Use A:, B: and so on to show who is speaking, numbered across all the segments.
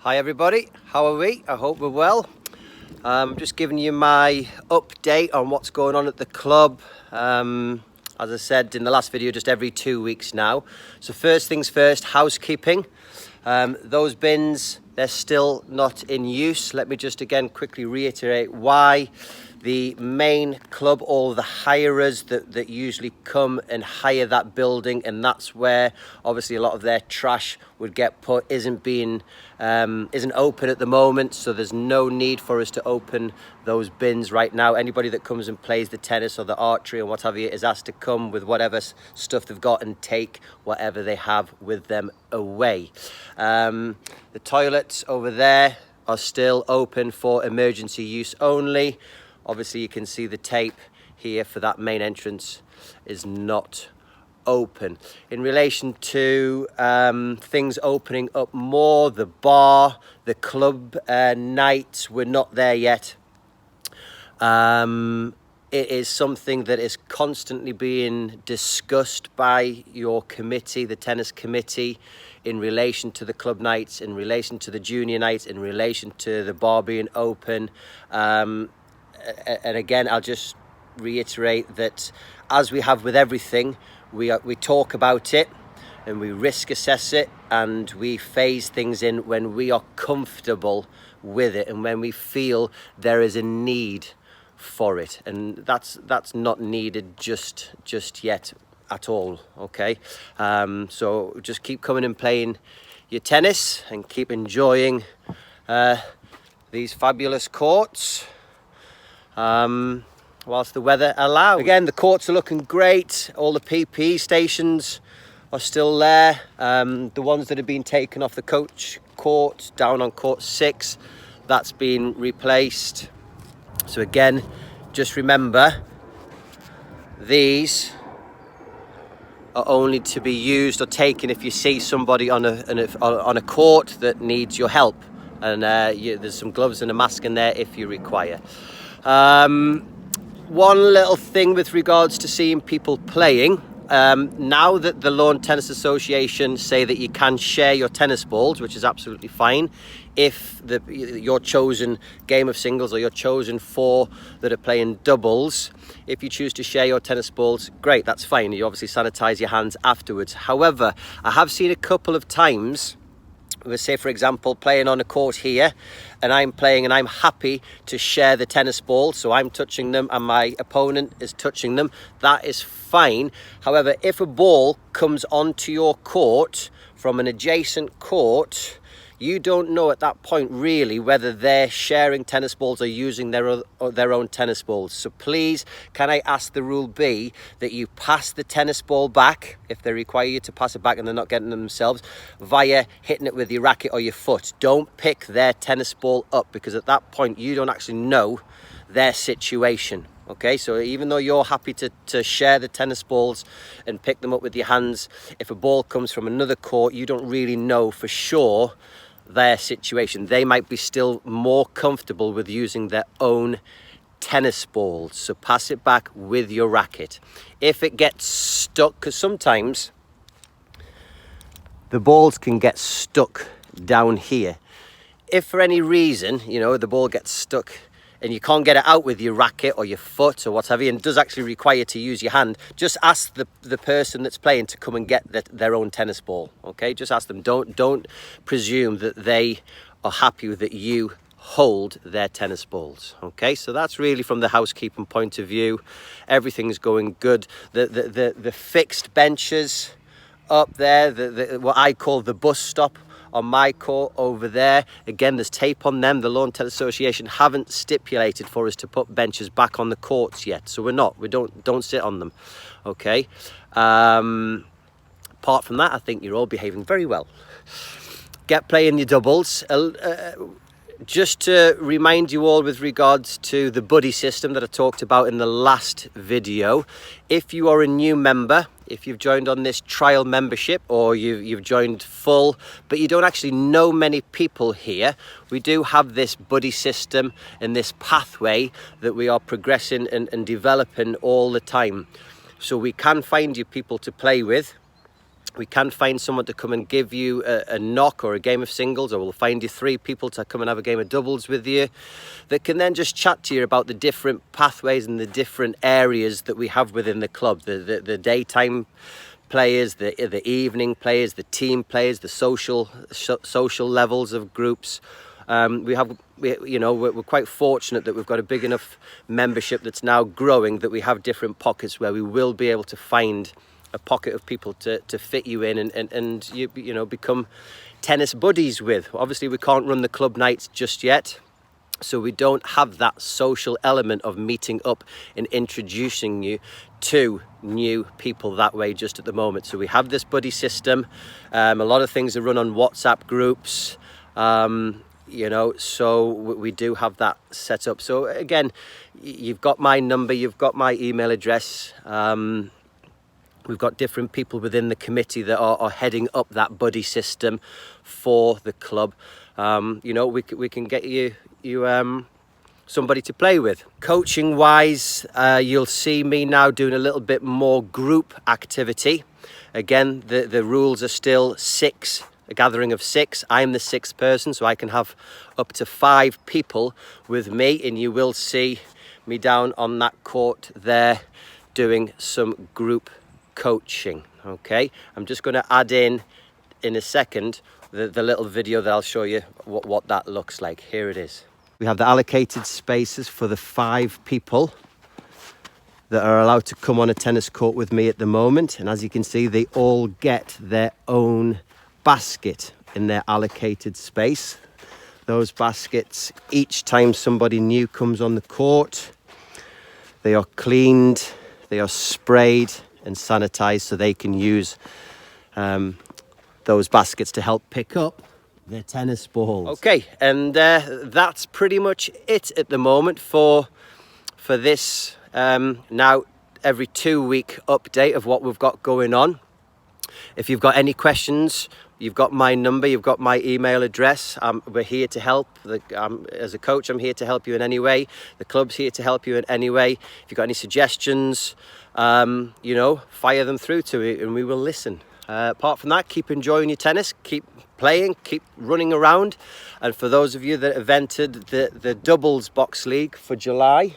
A: Hi everybody, how are we? I hope we're well. Just giving you my update on what's going on at the club. As I said in the last video, just every 2 weeks now. So first things first, housekeeping. Those bins, they're still not in use. Let me just again quickly reiterate why. The main club, all the hirers that usually come and hire that building, and that's where obviously a lot of their trash would get put, isn't open at the moment, so there's no need for us to open those bins right now. Anybody that comes and plays the tennis or the archery or whatever is asked to come with whatever stuff they've got and take whatever they have with them away. The toilets over there are still open for emergency use only. Obviously you can see the tape here for that main entrance is not open. In relation to things opening up more, the bar, the club nights, we're not there yet. It is something that is constantly being discussed by your committee, the tennis committee, in relation to the club nights, in relation to the junior nights, in relation to the bar being open. And again, I'll just reiterate that as we have with everything, we talk about it and we risk assess it and we phase things in when we are comfortable with it and when we feel there is a need for it, and that's not needed just yet at all. Okay, so just keep coming and playing your tennis and keep enjoying these fabulous courts whilst the weather allows. Again, the courts are looking great. All the PP stations are still there. The ones that have been taken off the coach court down on court 6, that's been replaced. So again, just remember, these are only to be used or taken if you see somebody on a court that needs your help, and there's some gloves and a mask in there if you require. One little thing with regards to seeing people playing, now that the Lawn Tennis Association say that you can share your tennis balls, which is absolutely fine, if your chosen game of singles or your chosen 4 that are playing doubles, if you choose to share your tennis balls, great, that's fine. You obviously sanitize your hands afterwards. However, I have seen a couple of times, let's say for example playing on a court here, and I'm playing and I'm happy to share the tennis ball, so I'm touching them and my opponent is touching them, that is fine. However, if a ball comes onto your court from an adjacent court, you don't know at that point really whether they're sharing tennis balls or using their own tennis balls. So please, can I ask the rule be that you pass the tennis ball back, if they require you to pass it back and they're not getting them themselves, via hitting it with your racket or your foot. Don't pick their tennis ball up, because at that point you don't actually know their situation. Okay, so even though you're happy to share the tennis balls and pick them up with your hands, if a ball comes from another court, you don't really know for sure their situation. They might be still more comfortable with using their own tennis balls, so pass it back with your racket. If it gets stuck, because sometimes the balls can get stuck down here, if for any reason, you know, the ball gets stuck and you can't get it out with your racket or your foot or whatever, and it does actually require to use your hand, just ask the person that's playing to come and get their own tennis ball. Okay, just ask them. Don't presume that they are happy that you hold their tennis balls. Okay, so that's really from the housekeeping point of view. Everything's going good. The fixed benches up there, what I call the bus stop on my court over there, again, there's tape on them. The Lawn Tennis Association haven't stipulated for us to put benches back on the courts yet, so we don't sit on them. Okay, apart from that, I think you're all behaving very well. Get playing your doubles. Just to remind you all with regards to the buddy system that I talked about in the last video, if you are a new member, if you've joined on this trial membership or you've joined full, but you don't actually know many people here, we do have this buddy system and this pathway that we are progressing and developing all the time. So we can find you people to play with. We can find someone to come and give you a knock or a game of singles, or we'll find you 3 people to come and have a game of doubles with you that can then just chat to you about the different pathways and the different areas that we have within the club, the daytime players, the evening players, the team players, the social levels of groups. We're quite fortunate that we've got a big enough membership that's now growing that we have different pockets where we will be able to find a pocket of people to fit you in and you know, become tennis buddies with. Obviously we can't run the club nights just yet, so we don't have that social element of meeting up and introducing you to new people that way just at the moment. So we have this buddy system. A lot of things are run on WhatsApp groups, you know, so we do have that set up. So again, you've got my number, you've got my email address. We've got different people within the committee that are heading up that buddy system for the club. You know, we can get you somebody to play with. Coaching wise, you'll see me now doing a little bit more group activity. Again, the rules are still 6, a gathering of 6. I'm the 6th person, so I can have up to 5 people with me, and you will see me down on that court there doing some group coaching. Okay, I'm just going to add in a second the little video that I'll show you what that looks like. Here it is. We have the allocated spaces for the 5 people that are allowed to come on a tennis court with me at the moment, and as you can see, they all get their own basket in their allocated space. Those baskets, each time somebody new comes on the court, they are cleaned, they are sprayed and sanitized so they can use those baskets to help pick up their tennis balls. Okay, and that's pretty much it at the moment for this now every 2-week update of what we've got going on. If you've got any questions, you've got my number, you've got my email address. We're here to help. As a coach, I'm here to help you in any way. The club's here to help you in any way. If you've got any suggestions, you know, fire them through to me and we will listen. Apart from that, keep enjoying your tennis, keep playing, keep running around. And for those of you that have entered the doubles box league for July,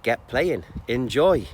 A: get playing, enjoy.